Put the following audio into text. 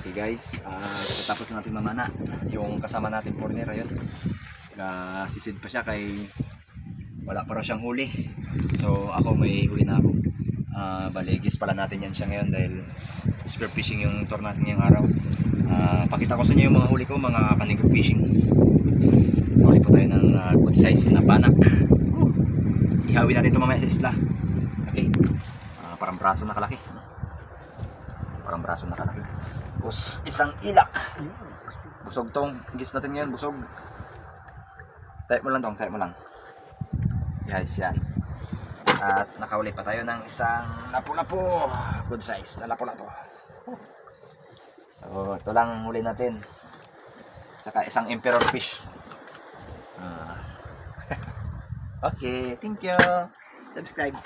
Okay guys, tapos na natin mamana yung kasama natin partner. Ayun, sisid pa siya kay wala pa raw siyang huli. So ako may huli na ako. Baligis pala natin yan siya ngayon dahil spear fishing yung tour natin ngayong araw. Pakita ko sa inyo yung mga huli ko, mga kanigod fishing. Huli po tayo ng good size na banak. Ihawin natin ito mamaya sa isla. Okay, parang braso na kalaki. Parang braso na kalaki. Tapos isang ilak. Busog tong gis natin ngayon, busog. Type mo lang tong, type mo lang. Guys, yan. At nakahuli pa tayo ng isang lapu-lapu. Good size na lapu-lapu. So ito lang huli natin. Saka isang emperor fish. Okay, thank you. Subscribe.